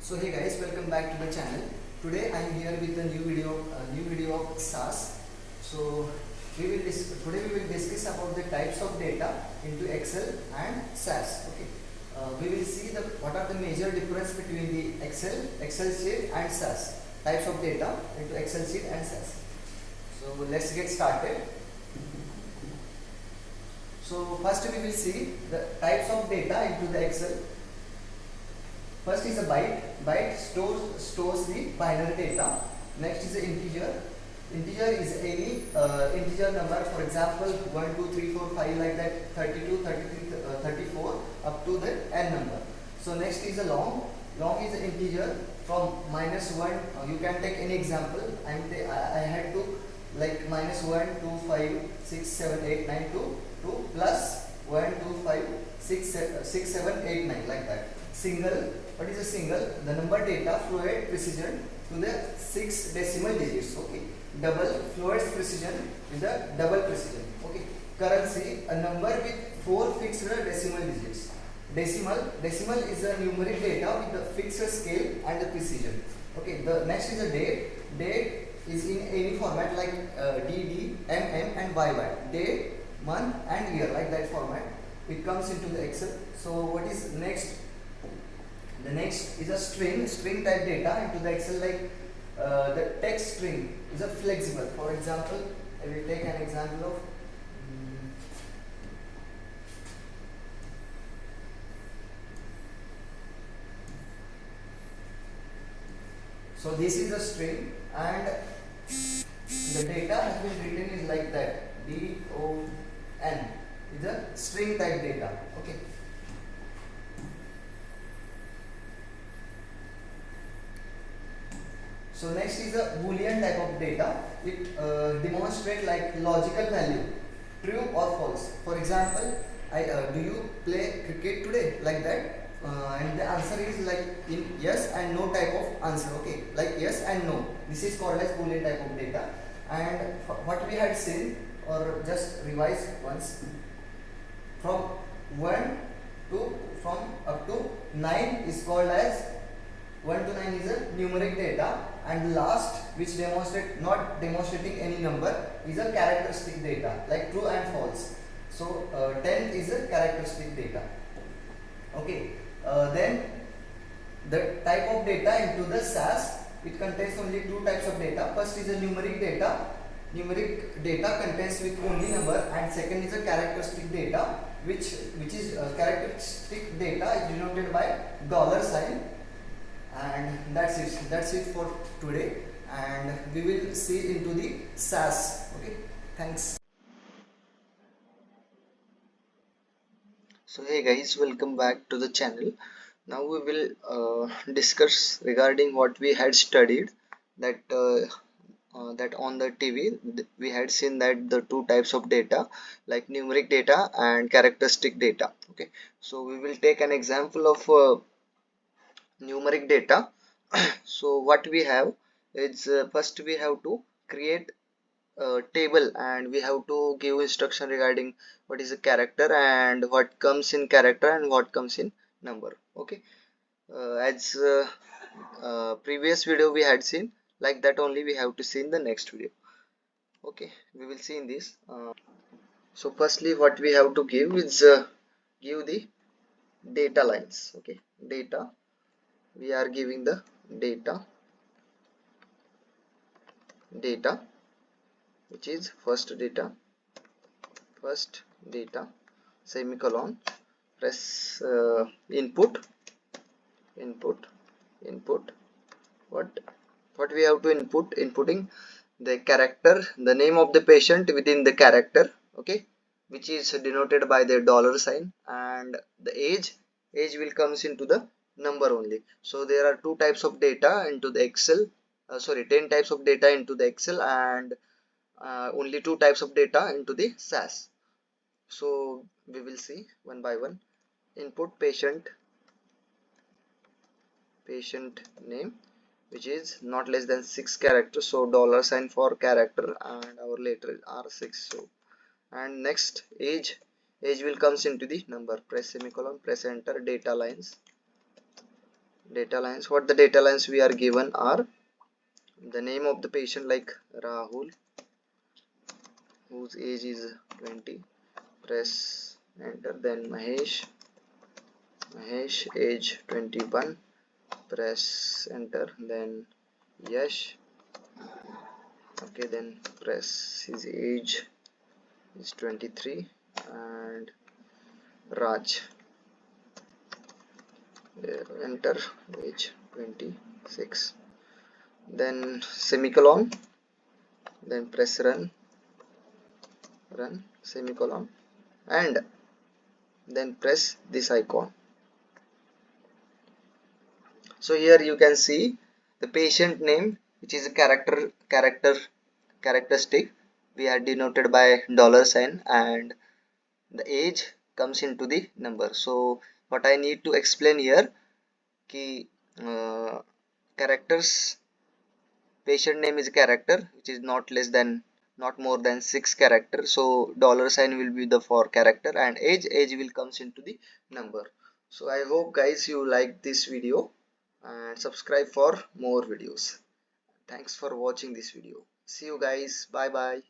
So hey guys, welcome back to the channel. Today I am here with a new video of SAS. So today we will discuss about the types of data into Excel and SAS. Okay. We will see what are the major difference between the Excel sheet and SAS. Types of data into Excel sheet and SAS. So let's get started. So first we will see the types of data into the Excel. First is a byte. Byte stores the binary data. Next is an integer. Integer is any integer number. For example, 1, 2, 3, 4, 5 like that, 32, 33, 34 up to the n number. So next is a long. Long is an integer from -1. You can take any example. I had to like -1, 2, 5, 6, 7, 8, 9 to plus 1, 2, 5, 6, 7, 8, 9 like that. Single. What is a single? The number data fluid precision to the 6 decimal digits. Okay. Double fluid precision with the double precision. Okay. Currency, a number with 4 fixed decimal digits. Decimal is a numeric data with the fixed scale and the precision. Okay. The next is a date. Date is in any format like DD, MM and YY. Day, month and year, like that format. It comes into the Excel. So what is next? The next is a string type data into the Excel, like the text string is a flexible. For example, I will take an example of so this is a string and the data has been written is like that, DON is a string type data. Okay. So next is a Boolean type of data. It demonstrates like logical value, true or false. For example, do you play cricket today, like that? And the answer is like in yes and no type of answer. Okay, like yes and no. This is called as Boolean type of data. And what we had seen, or just revise once, from 1 to up to 9 is called as 1 to 9 is a numeric data, and last, which not demonstrating any number, is a characteristic data like true and false. So 10 is a characteristic data. Okay. Then the type of data into the SAS, it contains only two types of data. First is a numeric data. Numeric data contains with only number, and second is a characteristic data, which is characteristic data is denoted by $sign. And that's it for today, and we will see into the SAS. Okay, thanks. So hey guys, welcome back to the channel. Now we will discuss regarding what we had studied, that that on the TV we had seen that the two types of data, like numeric data and characteristic data. Okay, so we will take an example of numeric data. So what we have is, first we have to create table, and we have to give instruction regarding what is a character and what comes in character and what comes in number. Okay, as previous video we had seen, like that only we have to see in the next video. Okay, we will see in this. So firstly what we have to give is give the data lines. Okay, data, we are giving the data which is first data semicolon, press input. What we have to inputting the character, the name of the patient within the character. Okay, which is denoted by the $sign, and the age will comes into the number only. So there are two types of data into the Excel, 10 types of data into the Excel, and only two types of data into the SAS. So we will see one by one. Input patient name, which is not less than 6 characters, so $sign for character, and our letter R6. So, and next age will comes into the number, press semicolon, press enter. Data lines, data lines. What the data lines we are given are the name of the patient, like Rahul, whose age is 20. Press enter. Then Mahesh, age 21. Press enter. Then Yash, okay, then press his age is 23. And Raj, enter, age 26. Then semicolon, then press run, semicolon, and then press this icon. So here you can see the patient name, which is a characteristic we are denoted by $sign, and the age comes into the number. So what I need to explain here, key characters, patient name is a character which is not more than 6 characters. So $sign will be the for character, and age will comes into the number. So I hope guys you like this video and subscribe for more videos. Thanks for watching this video. See you guys. Bye bye.